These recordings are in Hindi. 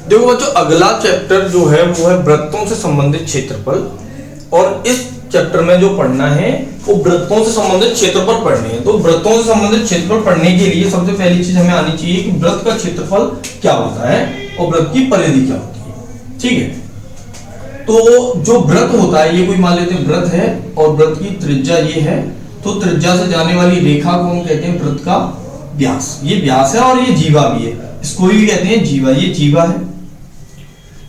देखो बच्चों, अगला चैप्टर जो है वो है वृत्तों से संबंधित क्षेत्रफल, और इस चैप्टर में जो पढ़ना है वो वृत्तों से संबंधित क्षेत्रफल पढ़ने हैं। तो वृत्तों से संबंधित क्षेत्रफल पढ़ने के लिए सबसे पहली चीज हमें आनी चाहिए कि वृत्त का क्षेत्रफल क्या होता है और वृत्त की परिधि क्या होती है। ठीक है, तो जो वृत्त होता है, ये कोई मान लेते हैं वृत्त है और वृत्त की त्रिज्या ये है, तो त्रिज्या से जाने वाली रेखा को हम कहते हैं वृत्त का व्यास। ये व्यास है और ये जीवा भी है, इसको भी कहते हैं जीवा, ये जीवा है।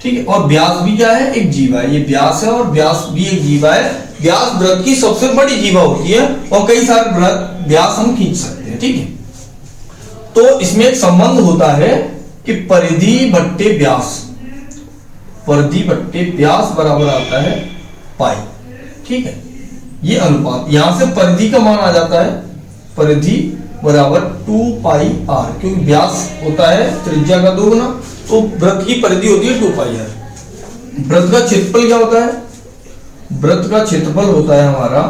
ठीक है, और व्यास भी क्या है, एक जीवा है। ये व्यास है और व्यास भी एक जीवा है। व्यास वृत्त की सबसे बड़ी जीवा होती है और कई सारे व्यास हम खींच सकते हैं। ठीक है, तो इसमें एक संबंध होता है कि परिधि बट्टे व्यास, परिधि बट्टे व्यास बराबर आता है पाई। ठीक है, ये अनुपात, यहां से परिधि का मान आ जाता है, परिधि बराबर 2 पाई आर, क्योंकि व्यास होता है त्रिज्या का 2 गुना, तो वृत्त की परिधि होती है 2 पाई आर। वृत्त का क्षेत्रफल क्या होता है, वृत्त का क्षेत्रफल होता है हमारा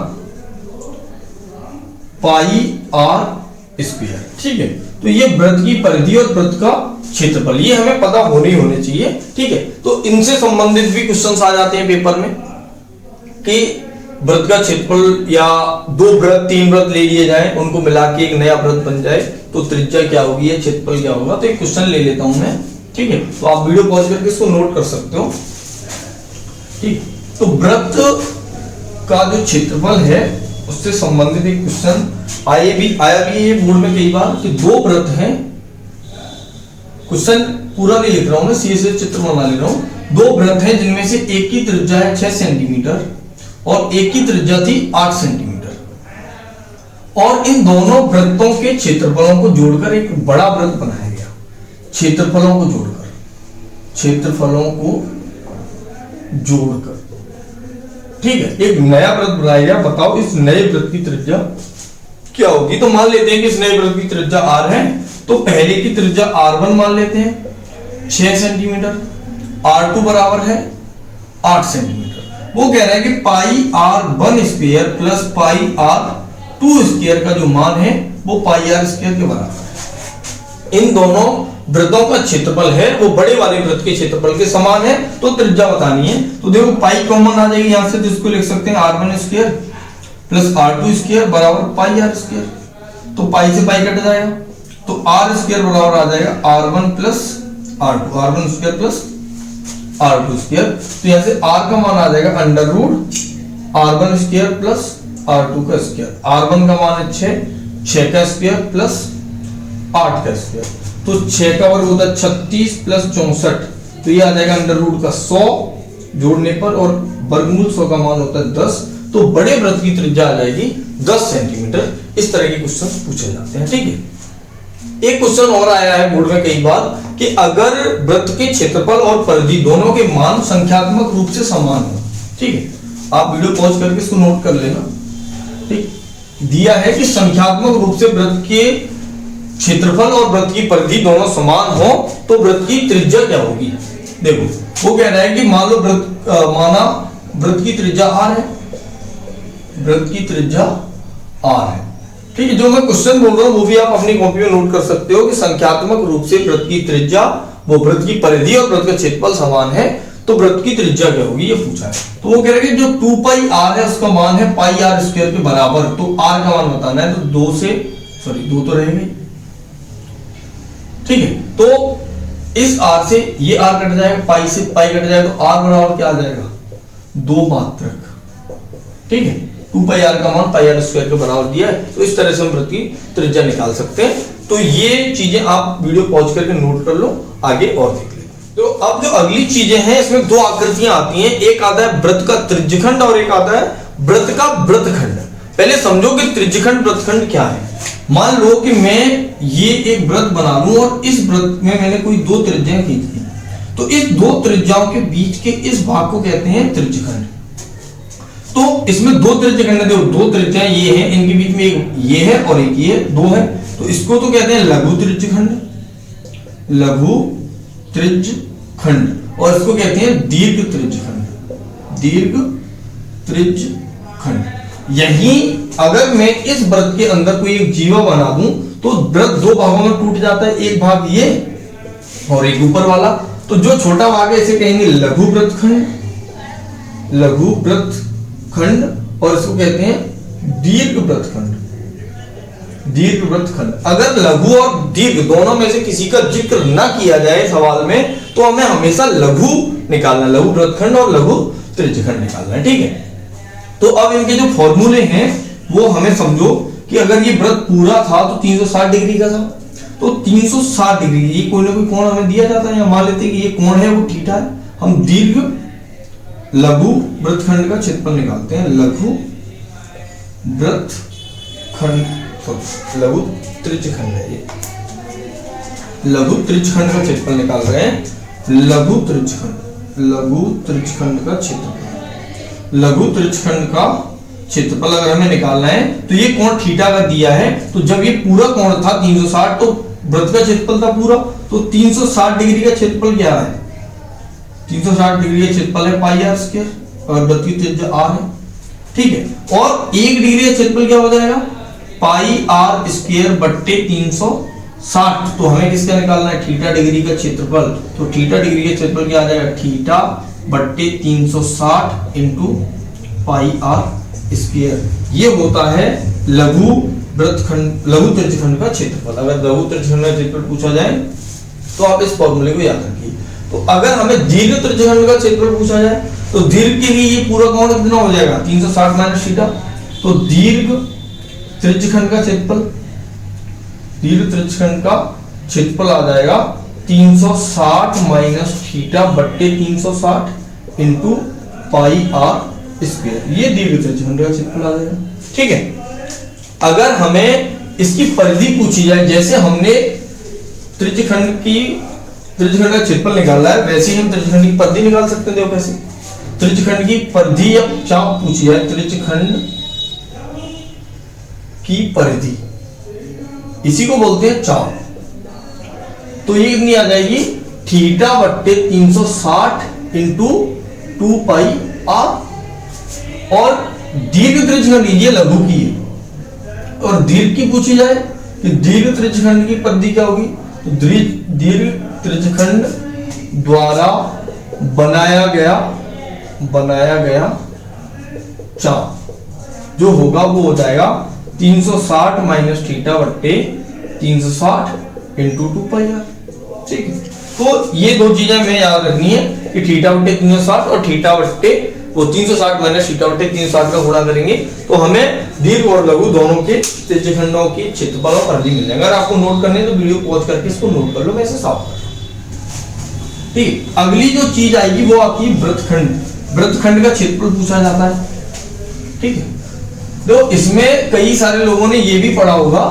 पाई आर स्क्वायर। ठीक है, तो ये वृत्त की परिधि और वृत्त का क्षेत्रफल, ये हमें पता होने चाहिए। ठीक है, तो इनसे संबंधित भी क्वेश्चंस आ जाते हैं पेपर में कि वृत्त का क्षेत्रफल या 2 वृत्त 3 वृत्त ले लिए जाए, उनको मिला के एक नया वृत्त बन जाए, तो त्रिज्या क्या होगी, क्षेत्रफल क्या होगा। तो एक क्वेश्चन ले लेता हूं मैं। ठीक है, तो आप वीडियो पॉज करके इसको नोट कर सकते हो। ठीक, तो वृत्त का जो क्षेत्रफल है उससे संबंधित एक क्वेश्चन आया भी ये बोर्ड में कई बार कि 2 वृत्त हैं। क्वेश्चन पूरा नहीं लिख रहा हूं मैं, सीधे चित्र बना ले रहा हूं। 2 वृत्त हैं जिनमें से एक की त्रिज्या है 6 सेंटीमीटर और एक की त्रिज्या थी 8 सेंटीमीटर, और इन दोनों वृत्तों के क्षेत्रफलों को जोड़कर एक बड़ा वृत्त बनाया गया। क्षेत्रफलों को जोड़कर, क्षेत्रफलों को जोड़कर, ठीक है, एक नया वृत्त बनाया गया। बताओ इस नए वृत्त की त्रिज्या क्या होगी। तो मान लेते हैं कि इस नए वृत्त की त्रिज्या r है, तो पहले की त्रिज्या r1 मान लेते हैं 6 सेंटीमीटर, r2 बराबर है 8 सेंटीमीटर। वो कह रहा है कि पाई r1 square plus pi r2 square का जो मान है वो पाई r स्क्वायर के बराबर है। इन दोनों वृत्तों का क्षेत्रफल है वो बड़े वाले वृत्त के क्षेत्रफल के समान है, तो त्रिज्या बतानी है। तो देखो पाई कॉमन आ जाएगी यहां से, तो इसको लिख सकते हैं r1 square plus r2 square बराबर पाई r स्क्वायर। तो पाई से पाई कट जाएगा, तो r स्क्वायर बराबर आ जाएगा r1 plus r2, r1 square plus r2 square. तो यहां से r का मान आ जाएगा under root r1 square plus r2 का स्क्वायर। r1 का मान है 6 का स्क्वायर प्लस 8 का स्क्वायर, तो 6 का वर्ग होता है 36 प्लस 64, तो ये आ जाएगा अंडर रूट का 100 जोड़ने पर, और वर्गमूल 100 का मान होता है 10, तो बड़े वृत्त की त्रिज्या आ जाएगी 10 सेंटीमीटर। इस तरह के क्वेश्चन पूछे जाते हैं। ठीक है, एक क्वेश्चन और आया है बोर्ड में कई बार कि अगर वृत्त के क्षेत्रफल और परिधि दोनों के मान संख्यात्मक रूप से समान हो। ठीक है, आप वीडियो पॉज करके इसको नोट कर लेना। ठीक, दिया है कि संख्यात्मक रूप से वृत्त के क्षेत्रफल और वृत्त की परिधि दोनों समान हो तो वृत्त की त्रिज्या क्या होगी। देखो वो कह रहा है कि मान लो वृत्त की त्रिज्या r है, वृत्त की त्रिज्या r है। ठीक है, जो मैं क्वेश्चन बोल रहा हूं वो भी आप अपनी कॉपी में नोट कर सकते हो कि संख्यात्मक रूप से वृत्त की त्रिज्या वो वृत्त की परिधि और वृत्त का क्षेत्रफल समान है तो वृत्त की त्रिज्या क्या होगी, ये पूछा है। तो वो कह रहे हैं कि जो 2 पाई r है उसका मान है पाई r स्क्वायर के बराबर, तो r का मान बताना है, तो 2 तो रहेंगे। ठीक है, तो इस r से ये r कट जाएगा, पाई से पाई कट जाएगा, तो r बराबर क्या आ जाएगा 2 मात्रक। ठीक है, 2 पाई r का मान पाई r स्क्वायर के बराबर दिया है, तो इस तरह से हम वृत्त की त्रिज्या निकाल सकते हैं। तो ये चीजें आप वीडियो पॉज करके नोट कर लो, आगे और देख लें। तो अब जो अगली चीजें हैं इसमें 2 आकृतियां आती हैं, एक आता है वृत्त का त्रिज्यखंड और एक आता है वृत्त का वृत्तखंड। पहले समझो कि त्रिज्यखंड वृत्तखंड क्या है। मान लो कि मैं ये एक वृत्त बना लूं और इस वृत्त में मैंने कोई 2 त्रिज्याएं खींच दी, तो इस 2 त्रिज्याओं के बीच के इस भाग को कहते हैं त्रिज्यखंड। तो इसमें 2 त्रिज्यखंड, देखो 2 त्रिज्याएं ये हैं, इनके बीच में एक ये है और एक ये 2 है, तो इसको तो कहते हैं लघु त्रिज्यखंड, लघु त्रिज्यखंड, और इसको कहते हैं दीर्घ त्रिज्यखंड, दीर्घ त्रिज्यखंड। यही अगर मैं इस वृत्त के अंदर कोई एक जीवा बना दूं तो वृत्त 2 भागों में टूट जाता है, एक भाग ये और एक ऊपर वाला, तो जो छोटा भाग है इसे कहेंगे लघु वृत्तखंड, लघु वृत्तखंड, और इसको कहते हैं दीर्घ वृत्तखंड, दीर्घ वृत्तखंड। अगर लघु और दीर्घ दोनों में से किसी का जिक्र ना किया जाए सवाल में तो हमें हमेशा लघु निकालना, लघु वृत्तखंड और लघु त्रिज्यखंड निकालना है, ठीक है। तो अब इनके जो फॉर्मूले हैं वो हमें समझो कि अगर ये वृत्त पूरा था तो 360 डिग्री का था, तो 360 डिग्री ये कोई ना कोई कोण हमें दिया जाता है, या मान लेते हैं कि ये कोण है वो थीटा है। हम दीर्घ लघु वृत्तखंड का क्षेत्रफल निकालते हैं, लघु वृत्तखंड, लघु त्रिज्यखंड है ये, लघु त्रिज्यखंड का क्षेत्रफल निकाल रहे हैं, लघु त्रिज्यखंड, लघु त्रिज्यखंड का क्षेत्रफल, लघु त्रिज्यखंड का क्षेत्रफल अगर हमें निकालना है तो ये कोण थीटा का दिया है, तो जब ये पूरा कोण था 360 तो वृत्त का क्षेत्रफल था पूरा, तो 360 डिग्री का क्षेत्रफल क्या है, 360 डिग्री का क्षेत्रफल है पाई आर स्क्वायर, और वृत्त की त्रिज्या आर है, ठीक है। और 1 डिग्री का क्षेत्रफल क्या हो जाएगा, पाई आर स्क्वायर बट्टे 360, तो हमें किसका निकालना है, थीटा डिग्री का क्षेत्रफल, तो थीटा डिग्री का क्षेत्रफल क्या आ जाएगा, थीटा बट्टे 360 इंटू पाई आर स्क्वायर। ये होता है लघु वृत्तखंड, लघु त्रिज्यखंड का क्षेत्रफल। अगर लघु त्रिज्यखंड का क्षेत्रफल पूछा जाए तो आप इस फॉर्मूले को याद रखिए। तो अगर हमें दीर्घ त्रिज्यखंड का क्षेत्रफल पूछा जाए तो दीर्घ के लिए ये पूरा कोण कितना हो जाएगा, 360 माइनस थीटा, तो दीर्घ त्रिज्यखंड का क्षेत्रफल, दीर्घ त्रिज्यखंड का क्षेत्रफल आ जाएगा 360 माइनस थीटा बट्टे 360 इंटू पाई आर स्क्वायर, ये दीर्घ त्रिज्यखंड का क्षेत्रफल आ जाएगा, ठीक है। अगर हमें इसकी परिधि पूछी जाए, जैसे हमने त्रिज्यखंड का क्षेत्रफल निकाला है वैसे ही हम त्रिज्यखंड की परिधि निकाल सकते हैं। देखो कैसे, त्रिज्यखंड की परिधि या चाप पूछी जाए, त्रिज्यखंड की परिधि, इसी को बोलते हैं चाप, तो ये कितनी आ जाएगी, थीटा बट्टे 360 इंटू 2 पाई आर। और दीर्घ त्रिज्यखंड ये लघु की है, और दीर्घ की पूछी जाए कि दीर्घ त्रिज्यखंड की परिधि क्या होगी, तो दीर्घ त्रिज्यखंड द्वारा बनाया गया चाप जो होगा वो हो जाएगा 360 माइनस थीटा बट्टे 360 इंटू 2 पाई आर, ठीक है। तो ये दो चीजें हमें याद रखनी है कि थीटा बट्टे 360 और थीटा बट्टे वो 360 माइनस थीटा बट्टे 360 का गुणा करेंगे तो हमें दीर्घ और लघु दोनों के त्रिज्यखंडों की क्षेत्रफल और परिधि मिल जाएगा। अगर आपको नोट करने तो वीडियो पॉज करके इसको नोट कर लो, मैं इसे साफ कर लूं, ठीक। अगली जो चीज आएगी वो आपकी वृत्तखंड, वृत्तखंड का क्षेत्रफल पूछा जाता है, ठीक है। तो इसमें कई सारे लोगों ने ये भी पढ़ा होगा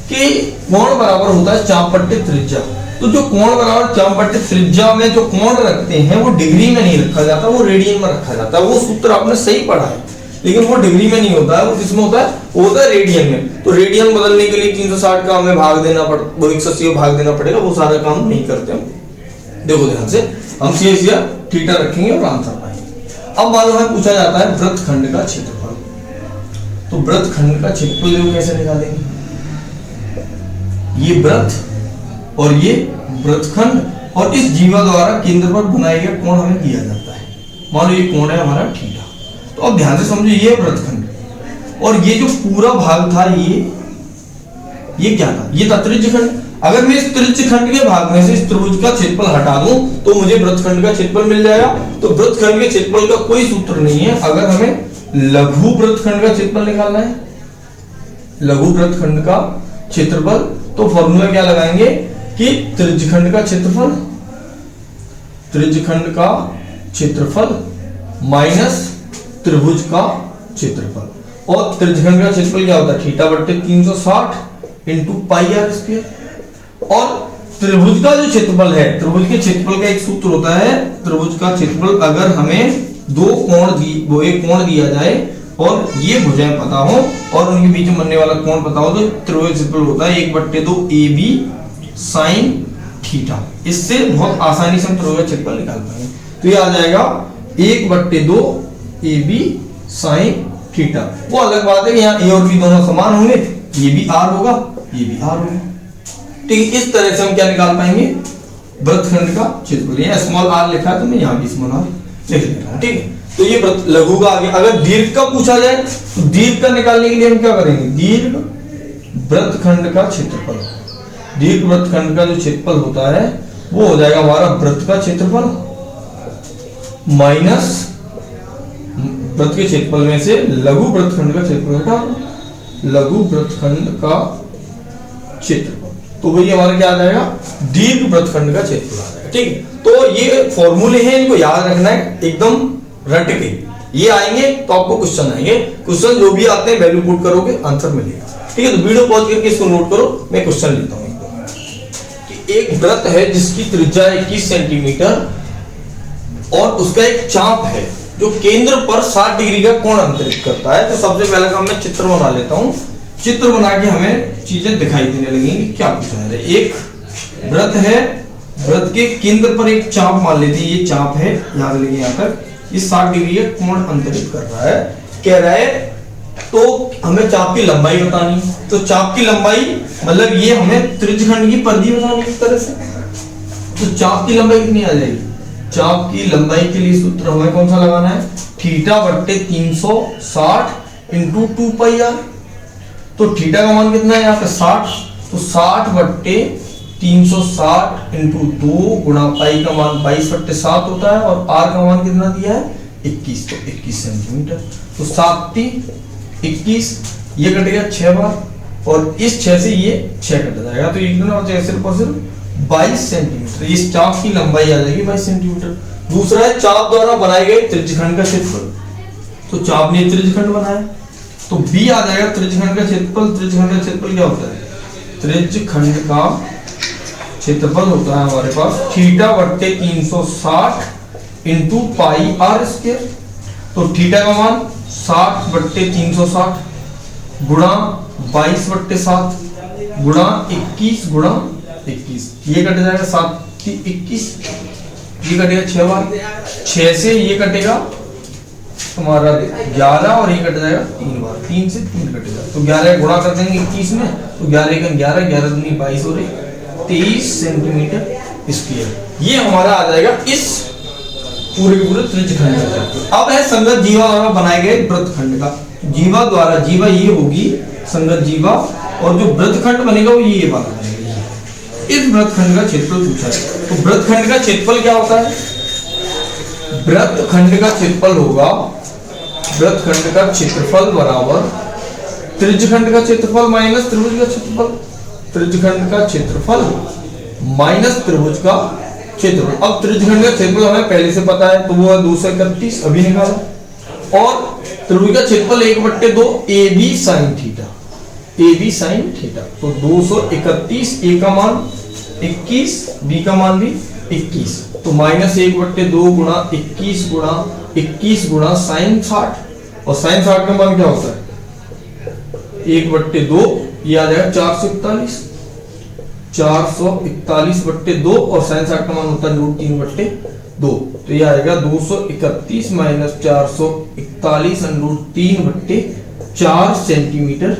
कि कोण बराबर होता है चाप बट्टे त्रिज्या, तो जो कोण बराबर चाप बट्टे त्रिज्या में जो कोण रखते हैं वो डिग्री में नहीं रखा जाता, वो रेडियन में रखा जाता है। वो सूत्र आपने सही पढ़ा है, लेकिन वो डिग्री में नहीं होता है, वो किसमें होता है, वो होता है रेडियन में। तो रेडियन बदलने के लिए 360 का हमें भाग देना वो 180 में भाग देना पड़ेगा, वो सारा काम नहीं करते हम। देखो ध्यान से, हम सीधा थीटा रखेंगे और आंसर पाएंगे। अब मान लो हमें पूछा जाता है वृत्तखंड का क्षेत्रफल, तो वृत्तखंड का क्षेत्रफल कैसे निकालेंगे, ये वृत्त और ये वृत्तखंड, और इस जीवा द्वारा केंद्र पर बनाया गया कोण हमें दिया जाता है। मान लो ये कोण है हमारा थीटा, तो अब ध्यान से समझो ये वृत्तखंड, और ये जो पूरा भाग था ये क्या था, ये था त्रिज्यखंड। अगर मैं इस त्रिज्यखंड के भाग में से इस त्रिभुज का क्षेत्रफल हटा दूं तो मुझे वृत्तखंड का क्षेत्रफल मिल जाएगा। तो वृत्तखंड के क्षेत्रफल का कोई सूत्र नहीं है। अगर हमें लघु वृत्तखंड का क्षेत्रफल निकालना है, लघु वृत्तखंड का क्षेत्रफल, तो फॉर्मूला क्या लगाएंगे कि त्रिज्यखंड का क्षेत्रफल माइनस त्रिभुज का क्षेत्रफल, और त्रिज्यखंड का क्षेत्रफल क्या होता है, थीटा बट्टे 360 इंटू पाई आर स्क्वायर। और त्रिभुज का जो क्षेत्रफल है, त्रिभुज के क्षेत्रफल का एक सूत्र होता है, त्रिभुज का क्षेत्रफल अगर हमें वो एक कोण दिया जाए और ये भुजाएं पता हो और उनके बीच में बनने वाला कोण पता हो तो त्रिभुज क्षेत्रफल होता है 1/2 AB sin थीटा। इससे बहुत आसानी से हम त्रिभुज क्षेत्रफल निकाल पाएंगे। तो ये आ जाएगा 1/2 AB sin थीटा। वो अलग बात है कि यहाँ A और B दोनों समान होंगे, ये भी R होगा, ये भी R होगा, ठीक है। इस तरह से हम क्या निकाल पाएंगे, वृत्तखंड का क्षेत्रफल। यहाँ स्मॉल आर लिखा है तो मैं यहाँ भी स्मॉल आर लिख लेता हूँ, ठीक है। तो ये लघु का आ गया। अगर दीर्घ का पूछा जाए तो दीर्घ का निकालने के लिए हम क्या करेंगे, दीर्घ वृत्तखंड का क्षेत्रफल, दीर्घ वृत्तखंड का जो क्षेत्रफल होता है वो हो जाएगा हमारा वृत्त का क्षेत्रफल माइनस वृत्त के क्षेत्रफल में से लघु वृत्तखंड का क्षेत्रफल घटा लघु वृत्तखंड का क्षेत्रफल। तो वही हमारा क्या आ जाएगा, दीर्घ वृत्तखंड का क्षेत्रफल आ जाएगा, ठीक है। तो ये फॉर्मूले हैं, इनको याद रखना है एकदम रट के। ये आएंगे तो आपको क्वेश्चन आएंगे, क्वेश्चन जो भी आते हैं वैल्यू पुट करोगे आंसर मिलेगा, ठीक है। तो वीडियो पॉज करके इसको नोट करो, मैं क्वेश्चन लेता हूं कि एक वृत्त है जिसकी त्रिज्या 21 सेंटीमीटर और उसका एक चाप है जो केंद्र पर 60 डिग्री का कोण अंतरित करता है। तो सबसे पहले काम मैं चित्र बना लेता हूं, चित्र बना के हमें चीजें दिखाई देने लगेंगी क्या पूछा है। एक वृत्त है, वृत्त के केंद्र पर एक चाप मान लेते हैं, ये चाप है, याद लगे यहाँ तक, ये 60 डिग्री का कोण अंतरित कर रहा है, कह रहा है। तो हमें चाप की लंबाई बतानी, तो चाप की लंबाई मतलब ये हमें त्रिज्यखंड की परिधि बतानी इस तरह से। तो चाप की लंबाई कितनी आ जाएगी, चाप की लंबाई के लिए सूत्र हमें कौन सा लगाना है, थीटा बट्टे 360 इंटू 2 पाई आर। तो थीटा का मान कितना है यहाँ पे 60, तो 60 बट्टे 360 इंटू 2 गुणा पाई का मान 22/7 होता है और आर का मान कितना दिया है 21, तो 21 सेंटीमीटर। तो 7 21, ये कटेगा 6 बार और इस 6 से ये 6 कट जाएगा, तो एक कितना बचेगा सिर्फ और सिर्फ 22 सेंटीमीटर। इस चाप की लंबाई आ जाएगी 22 सेंटीमीटर। दूसरा है चाप द्वारा बनाए गए त्रिज्यखंड का क्षेत्रफल। तो चाप ने त्रिज्यखंड बनाया तो बी आ जाएगा त्रिज्यखंड का क्षेत्रफल। त्रिज्यखंड का क्षेत्रफल क्या होता है, त्रिज्यखंड का क्षेत्रफल होता है हमारे पास थीटा बट्टे 360 इंटू पाई आर स्क्वायर। तो थीटा का मान 60 बट्टे 360 गुणा 22/7 गुणा 21 गुणा 21, ये कट जाएगा 7 21, ये कटेगा 6 बार, 6 से ये कटेगा तुम्हारा 11 और ये कट जाएगा 3 बार, 3 से 3 कटेगा। तो 11 गुणा कर देंगे 21 में, तो 11 का 11, 11 दूनी 22 हो रही 23 सेंटीमीटर स्क्वायर। ये हमारा आ जाएगा इस पूरे के पूरे त्रिज्यखंड का। अब है संगत जीवा द्वारा बनाए गए वृत्तखंड का। जीवा द्वारा, जीवा ये होगी संगत जीवा और जो वृत्तखंड बनेगा वो ये वाला बनेगा। इस वृत्तखंड का क्षेत्रफल पूछा है, तो वृत्तखंड का क्षेत्रफल क्या होता है, वृत्तखंड का क्षेत्रफल होगा, वृत्तखंड का क्षेत्रफल बराबर त्रिज्यखंड का क्षेत्रफल माइनस त्रिभुज का क्षेत्रफल। त्रिज्यखंड का क्षेत्रफल माइनस त्रिभुज का क्षेत्रफल। अब त्रिज्यखंड का क्षेत्रफल हमें पहले से पता है, तो वो है 231, अभी निकालो। और त्रिभुज का क्षेत्रफल 1/2 A B sine theta, A B sine theta. तो 231, ए का मान 21, बी का मान भी 21, तो माइनस 1/2 गुणा 21 गुणा साइन 60, और साइन 60 का मान क्या होता है 1/2, ये आ जाएगा 441, 441/2 और साइन 60 का मान होता है √3/2, तो ये आएगा 231 माइनस 441 √3/4 सेंटीमीटर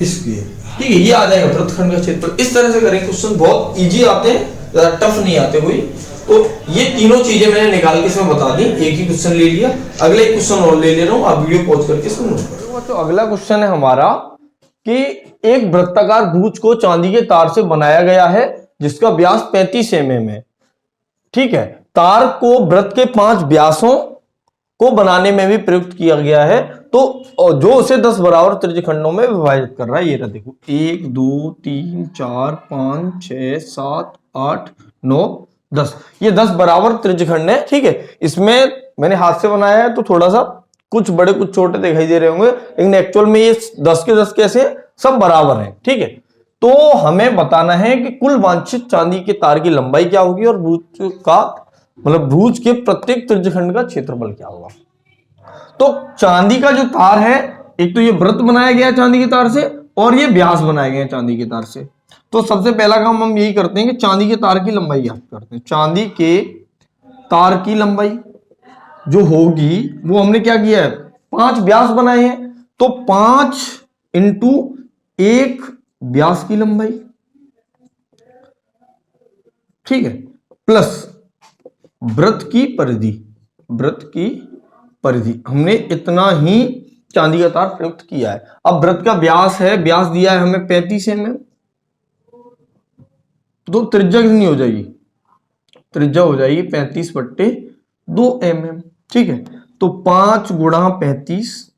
स्क्वायर। ठीक है, ये आ जाएगा वृत्तखंड का क्षेत्रफल। इस तरह से करें, क्वेश्चन बहुत इजी आते हैं, ज्यादा टफ नहीं आते कोई। तो ये तीनों चीजें मैंने निकाल के इसमें बता दी, एक ही क्वेश्चन ले लिया, अगले क्वेश्चन और ले रहा हूं, आप वीडियो पॉज करके इसको नोट करो। तो अगला क्वेश्चन है हमारा कि एक वृत्ताकार भुज को चांदी के तार से बनाया गया है जिसका व्यास 35 mm है। ठीक है, तार को वृत्त के 5 व्यासों को बनाने में भी प्रयुक्त किया गया है, तो जो उसे 10 बराबर त्रिज्यखंडों में विभाजित कर रहा है। ये रहा देखो, 1 2 3 4 5 6 7 8 9 10, ये 10 बराबर त्रिज्यखंड है। ठीक है, इसमें मैंने हाथ से बनाया है तो थोड़ा सा कुछ बड़े कुछ छोटे दिखाई दे रहे होंगे, लेकिन एक्चुअल में ये 10 के 10 कैसे सब बराबर हैं। ठीक है, तो हमें बताना है कि कुल वांछित चांदी के तार की लंबाई क्या होगी और भुज का मतलब भुज के प्रत्येक त्रिज्यखंड का क्षेत्रफल क्या होगा। तो चांदी का जो तार है, एक तो ये वृत्त बनाया गया है चांदी के तार से और ये व्यास बनाए गए हैं चांदी के तार से। तो सबसे पहला काम हम यही करते हैं कि चांदी के तार की लंबाई ज्ञात करते हैं। चांदी के तार की लंबाई जो होगी वो हमने क्या किया है, 5 व्यास बनाए हैं, तो 5 इंटू 1 व्यास की लंबाई। ठीक है, प्लस वृत्त की परिधि, वृत्त की परिधि हमने इतना ही चांदी का तार प्रयुक्त किया है। अब वृत्त का व्यास है, व्यास दिया है हमें 35 mm, तो त्रिज्या कितनी हो जाएगी, त्रिज्या हो जाएगी 35/2 mm। ठीक है, तो 5 गुणा 35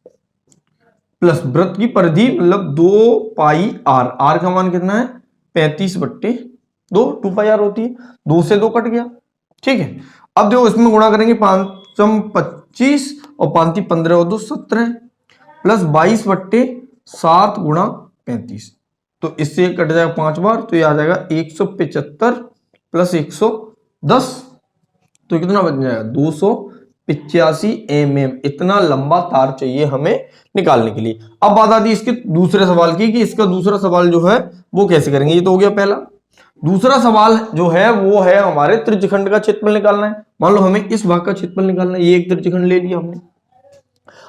प्लस वृत्त की परिधि मतलब 2 पाई r, r का मान कितना है 35/2, 2 पाई r होती है, 2 से 2 कट गया। ठीक है, अब देखो इसमें गुणा करेंगे, 5 25 और 5 15 और 2 17 प्लस 22/7 गुणा 35, तो इससे कट जाएगा 5 बार, तो ये आ जाएगा 175 प्लस 110, तो कितना बच जाएगा 285 mm। इतना लंबा तार चाहिए हमें निकालने के लिए। अब बात आती है इसके दूसरे सवाल की कि इसका दूसरा सवाल जो है वो कैसे करेंगे। ये तो हो गया पहला। दूसरा सवाल जो है वो है हमारे त्रिज्यखंड का क्षेत्रफल निकालना है। मान लो हमें इस भाग का क्षेत्रफल निकालना है, ये एक त्रिज्यखंड ले लिया हमने।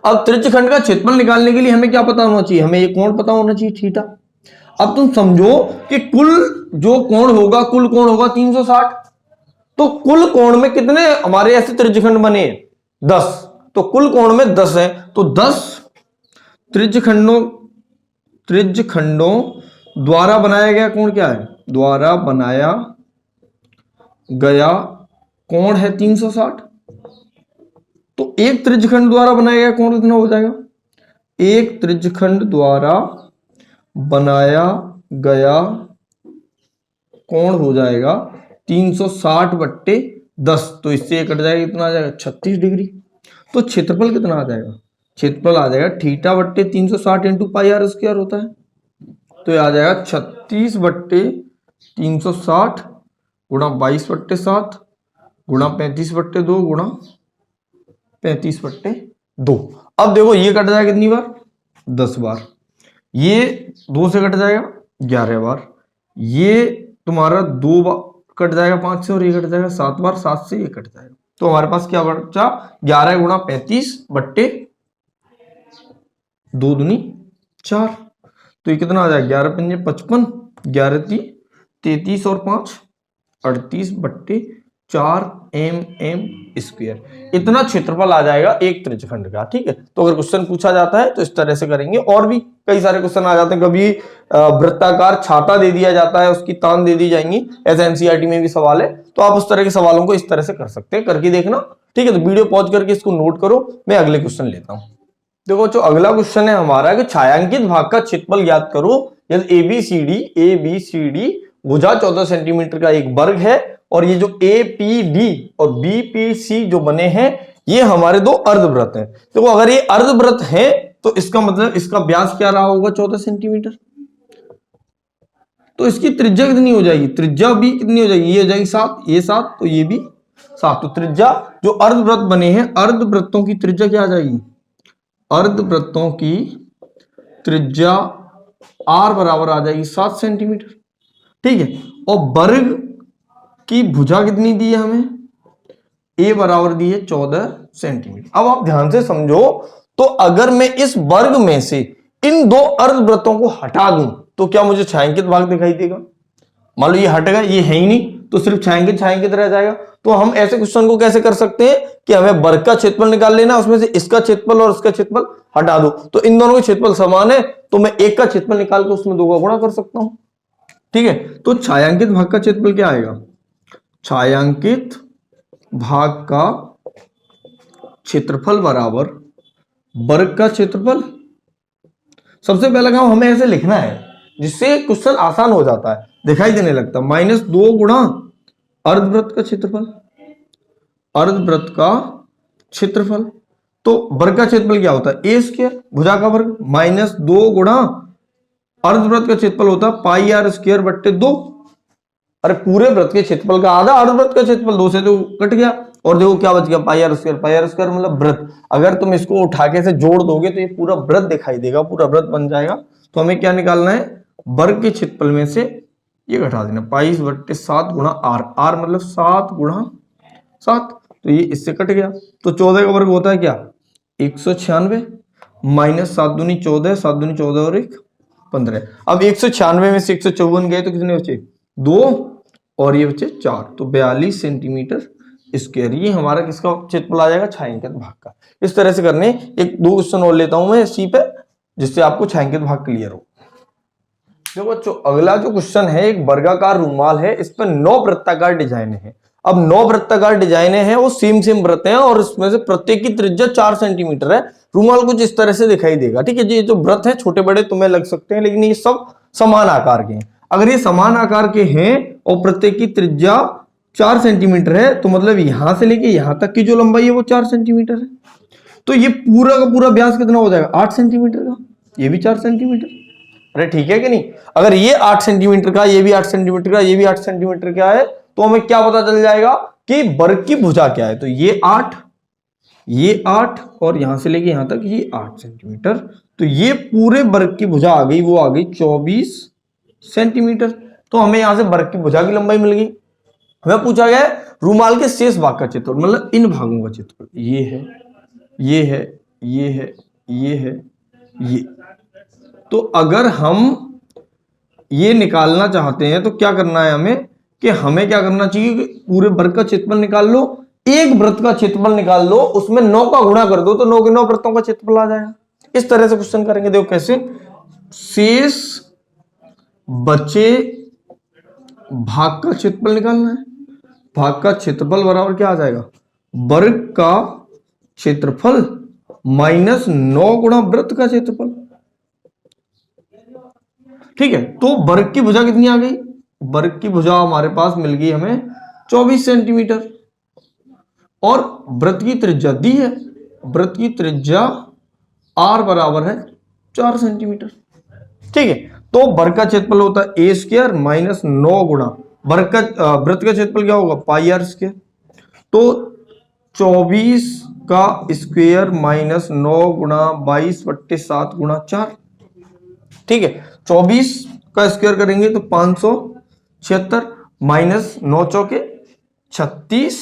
अब त्रिज्यखंड का क्षेत्रफल निकालने के लिए हमें क्या पता होना चाहिए, हमें ये कोण पता होना चाहिए थीटा। अब तुम समझो कि कुल जो कोण होगा, कुल कोण होगा 360, तो कुल कोण में कितने हमारे ऐसे त्रिज्यखंड बने 10, तो कुल कोण में 10 है, तो 10 त्रिज्यखंडों द्वारा बनाया गया कोण क्या है, द्वारा बनाया गया कोण है 360। तो एक त्रिज्यखंड द्वारा बनाया गया कोण कितना हो जाएगा, एक त्रिज्यखंड द्वारा बनाया गया कोण हो जाएगा 360/10, तो इससे ये कट जाएगा, कितना आ जाएगा 36 डिग्री। तो क्षेत्रफल कितना आ जाएगा, क्षेत्रफल आ जाएगा θ/360 इंटू पाई r स्क्वायर होता है, तो ये आ जाएगा 36/360 गुणा 22/7 गुणा 35/2 गुणा 35/2। अब देखो ये कट जाएगा कितनी बार, 10 बार, ये 2 से कट जाएगा 11 बार, ये तुम्हारा 2 बार कट जाएगा 5 से, और ये कट जाएगा 7 बार, 7 से ये कट जाएगा। तो हमारे पास क्या बचा 11 गुणा 35/2 दूनी 4, तो ये कितना आ जाएगा 11 पंजे 55, 11 × 3 33 और 5 38/4 mm स्क्वायर। इतना क्षेत्रफल आ जाएगा एक त्रिज्यखंड का। ठीक है, तो अगर क्वेश्चन पूछा जाता है तो इस तरह से करेंगे। और भी कई सारे क्वेश्चन आ जाते हैं, कभी वृत्ताकार छाता दे दिया जाता है, उसकी तान दे दी जाएंगी, ऐसा एनसीईआरटी में भी सवाल है, तो आप उस तरह के सवालों को इस तरह से कर सकते हैं, करके देखना। ठीक है, तो वीडियो पॉज करके इसको नोट करो, मैं अगले क्वेश्चन लेता हूं। देखो जो अगला क्वेश्चन है हमारा कि छायांकित भाग का क्षेत्रफल ज्ञात करो यदि एबीसीडी भुजा 14 सेंटीमीटर का एक वर्ग है, और ये जो एपीडी और बीपीसी जो बने हैं ये हमारे दो अर्धवृत्त हैं। देखो अगर ये अर्धवृत्त हैं तो इसका मतलब इसका व्यास क्या रहा होगा 14 सेंटीमीटर, तो इसकी त्रिज्या कितनी हो जाएगी, त्रिज्या भी कितनी हो जाएगी, ये हो जाएगी 7, ये 7, तो ये भी 7। तो त्रिज्या जो अर्धवृत्त बने हैं, अर्धवृत्तों की त्रिज्या क्या आ जाएगी, अर्धवृत्तों की त्रिज्या r बराबर आ जाएगी 7 सेंटीमीटर। ठीक है, और वर्ग की भुजा कितनी दी है हमें, a बराबर दी है 14 सेंटीमीटर। अब आप ध्यान से समझो, तो अगर मैं इस वर्ग में से इन दो अर्धवृत्तों को हटा दूं तो क्या मुझे छायांकित भाग दिखाई देगा। मान लो ये हट गया, ये है ही नहीं, तो सिर्फ छायांकित रह जाएगा। तो हम ऐसे क्वेश्चन को कैसे कर सकते हैं कि हमें वर्ग का क्षेत्रफल निकाल लेना, उसमें से इसका क्षेत्रफल और इसका क्षेत्रफल हटा दो, तो इन दोनों के क्षेत्रफल समान है, तो मैं एक का क्षेत्रफल निकाल के उसमें 2 का गुणा कर सकता हूं। ठीक है, तो छायांकित भाग का क्षेत्रफल क्या आएगा, छायांकित भाग का क्षेत्रफल बराबर वर्ग का क्षेत्रफल। सबसे पहला काम हमें ऐसे लिखना है जिससे क्वेश्चन आसान हो जाता है, दिखाई देने लगता है। -2 गुणा अर्धवृत्त का क्षेत्रफल, अर्धवृत्त का क्षेत्रफल, तो वर्ग का क्षेत्रफल क्या होता है a स्क्वायर, भुजा का वर्ग, -2 गुणा अर्धवृत्त का क्षेत्रफल होता है पाई r स्क्वायर बट्टे 2। अरे पूरे वृत्त के क्षेत्रफल का आधा अर्धवृत्त का क्षेत्रफल, 2 से तो कट गया, और देखो क्या बच गया पाई r स्क्वायर मतलब वृत्त। अगर तुम इसको उठा के से जोड़ दोगे तो ये पूरा वृत्त दिखाई देगा, पूरा वृत्त बन जाएगा। तो हमें क्या निकालना है, वर्ग के क्षेत्रफल में से ये घटा देना, पाई बट्टे 7 गुणा r मतलब 7 गुणा 7, तो ये इससे कट गया। तो 14 का वर्ग होता है क्या 196, माइनस 7 दूनी 14, 7 दूनी 14 और 1 15। अब 196 में से 154 गए तो कितने बचे 2, और ये बचे 4, तो 42 सेंटीमीटर स्क्वायर। ये हमारा किसका क्षेत्रफल आ जाएगा, छायांकित भाग का। इस तरह से करने, एक 2 क्वेश्चन और लेता हूं मैं इसी पे, जिससे आपको छायांकित भाग क्लियर हो। देखो बच्चों, अगला जो क्वेश्चन है, एक वर्गाकार रूमाल है, इस पर 9 वृत्ताकार डिजाइन है। अब 9 वृत्ताकार डिजाइन है, वो सेम वृत्त हैं और इसमें से प्रत्येक की त्रिज्या 4 सेंटीमीटर है। रूमाल कुछ इस तरह से दिखाई देगा, ठीक है। ये जो वृत्त है छोटे बड़े तुम्हें लग सकते हैं, लेकिन ये सब समान आकार के हैं। अगर ये समान आकार के हैं और प्रत्येक की त्रिज्या 4 सेंटीमीटर है, तो मतलब यहां से लेके यहां तक की जो लंबाई है वो 4 सेंटीमीटर है। तो ये पूरा का पूरा व्यास कितना हो जाएगा, 8 सेंटीमीटर का, ये भी 4 सेंटीमीटर। अरे ठीक है कि नहीं। अगर ये 8 सेंटीमीटर का, ये भी 8 सेंटीमीटर का, ये भी 8 सेंटीमीटर का है, तो हमें क्या पता चल जाएगा कि वर्ग की भुजा क्या है। तो ये 8, ये 8 और यहां से लेके यहां तक ये 8 सेंटीमीटर। तो ये पूरे वर्ग की भुजा आ गई, वो आ गई 24 सेंटीमीटर। तो हमें यहां से वर्ग की भुजा की लंबाई मिल गई। हमें पूछा गया है रूमाल के शेष भाग का क्षेत्रफल, मतलब इन भागों का क्षेत्रफल। ये है, ये है, ये है, ये है, ये। तो अगर हम ये निकालना चाहते हैं तो क्या करना है हमें, कि हमें क्या करना चाहिए कि पूरे वर्ग का क्षेत्रफल निकाल लो, एक वृत्त का क्षेत्रफल निकाल लो, उसमें 9 का गुणा कर दो, तो 9 के 9 वृत्तों का क्षेत्रफल आ जाएगा। इस तरह से क्वेश्चन करेंगे। देखो कैसे, शेष बचे भाग का क्षेत्रफल निकालना है। भाग का क्षेत्रफल बराबर क्या आ जाएगा, वर्ग का क्षेत्रफल माइनस 9 गुणा वृत्त का क्षेत्रफल। ठीक है, तो वर्ग की भुजा कितनी आ गई, वर्ग की भुजा हमारे पास मिल गई हमें 24 सेंटीमीटर। और वृत्त की त्रिज्या दी है, वृत्त की त्रिज्या r बराबर है 4 सेंटीमीटर। ठीक है, तो वर्ग का क्षेत्रफल होता है a स्क्वायर माइनस 9 गुणा वर्ग का वृत्त का क्षेत्रफल क्या होगा, पाई r स्क्वायर। तो 24 का स्क्वायर माइनस 9 गुणा 22/7 गुणा 4। ठीक है, 24 का स्क्वायर करेंगे तो 576 माइनस 9 चौके 36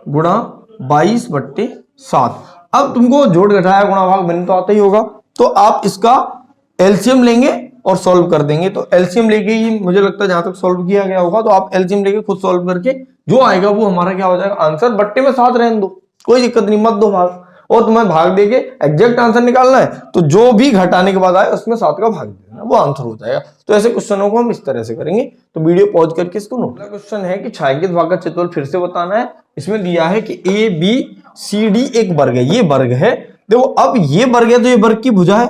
गुणा 22/7। अब तुमको जोड़ घटाया गुणा भाग मैंने तो आता ही होगा, तो आप इसका एलसीएम लेंगे और सॉल्व कर देंगे। तो एलसीएम लेके ही मुझे लगता है जहां तक सॉल्व किया गया होगा, तो आप एलसीएम लेके खुद सॉल्व करके जो आएगा वो हमारा क्या हो जाएगा, आंसर। बट्टे में 7 रहने दो, कोई दिक्कत नहीं, मत दो भाग। और तुम्हें भाग देके एग्जैक्ट आंसर निकालना है, तो जो भी घटाने के बाद आए उसमें 7 का भाग देना, वो आंसर हो जाएगा। तो ऐसे क्वेश्चनों को हम इस तरह से करेंगे। तो वीडियो पॉज करके इसको नोट। अगला क्वेश्चन है कि छायांकित भाग का क्षेत्रफल फिर से बताना है। इसमें दिया है कि ए बी सी डी एक वर्ग है, ये वर्ग है। देखो अब ये वर्ग है तो ये वर्ग की भुजा है,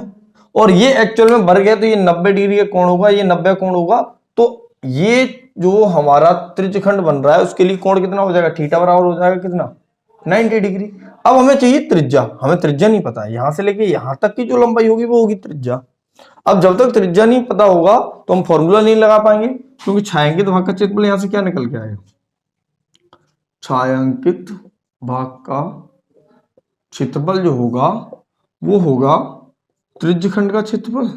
और ये एक्चुअल में वर्ग है तो ये 90 डिग्री का कोण होगा, ये 90 कोण होगा। तो ये जो हमारा त्रिज्यखंड बन रहा है उसके लिए कोण कितना हो जाएगा, थीटा बराबर हो जाएगा कितना, 90 डिग्री। अब हमें चाहिए त्रिज्या, हमें त्रिज्या नहीं पता है, यहां से लेके यहां तक की जो लंबाई होगी वो होगी त्रिज्या। अब जब तक त्रिज्या नहीं पता होगा तो हम फॉर्मूला नहीं लगा पाएंगे, क्योंकि छायांकित भाग का क्षेत्रफल यहां से क्या निकल के आएगा, छायांकित भाग का क्षेत्रफल जो होगा वो होगा त्रिज्यखंड का क्षेत्रफल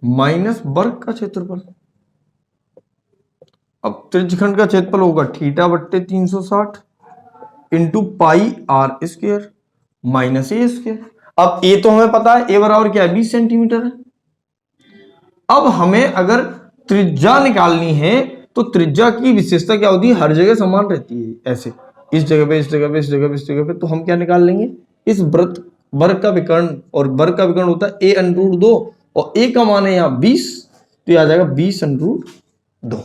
माइनस वर्ग का क्षेत्रफल। अब त्रिज्यखंड का क्षेत्रफल होगा थीटा बट्टे 360 into pi R square minus A square. अब ए तो हमें पता है, ए बराबर क्या है, 20 सेंटीमीटर है। अब हमें अगर त्रिज्या निकालनी है तो त्रिज्या की विशेषता क्या होती है, हर जगह समान रहती है। ऐसे इस जगह पे, इस जगह पे, इस जगह पे, इस जगह पे, तो हम क्या निकाल लेंगे, इस वृत्त वर्ग का विकर्ण, और वर्ग का विकर्ण होता है a√2 और a का मान है यहाँ 20, तो ये आ जाएगा 20√2।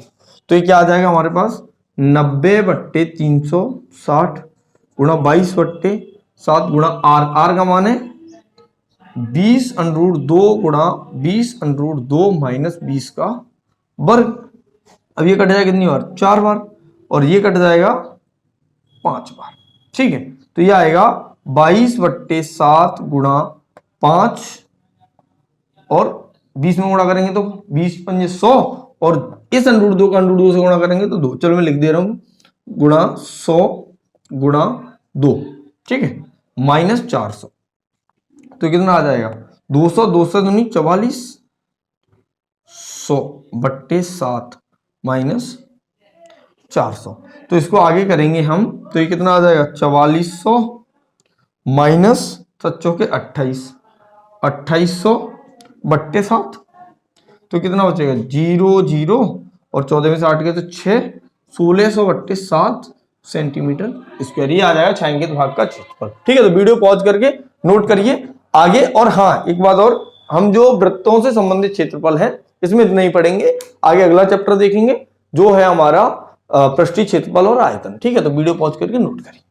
तो ये क्या आ जाएगा हमारे पास, 90/360 गुणा 22/7 गुणा r का मान है 20√2 गुणा 20√2 माइनस 20 का वर्ग। अब ये कट जाएगा कितनी बार, 4 बार, और ये कट जाएगा 5 बार। ठीक है, तो ये आएगा 22/7 गुणा 5 और 20 में गुणा करेंगे तो 20 पंजे 100, और इस √2 का √2 से गुणा करेंगे तो 2। चलो मैं लिख दे रहा हूं, गुणा 100 गुणा 2, ठीक है, माइनस 400। तो कितना आ जाएगा, 200, 200 दूनी 44, 100/7 माइनस 400। तो इसको आगे करेंगे हम, तो ये कितना आ जाएगा, 4400 माइनस 7 के 28, 2800/7। तो कितना बचेगा 0 0 और 14 में से 8 गए तो 6, 1637 सेंटीमीटर स्क्वायर। ये आ जाएगा छायांकित भाग का क्षेत्रफल। ठीक है, तो वीडियो पॉज करके नोट करिए आगे। और हाँ, एक बात और, हम जो वृत्तों से संबंधित क्षेत्रफल है इसमें नहीं पढ़ेंगे, आगे अगला चैप्टर देखेंगे जो है हमारा पृष्ठीय क्षेत्रफल और आयतन। ठीक है, तो वीडियो पॉज करके नोट करिए।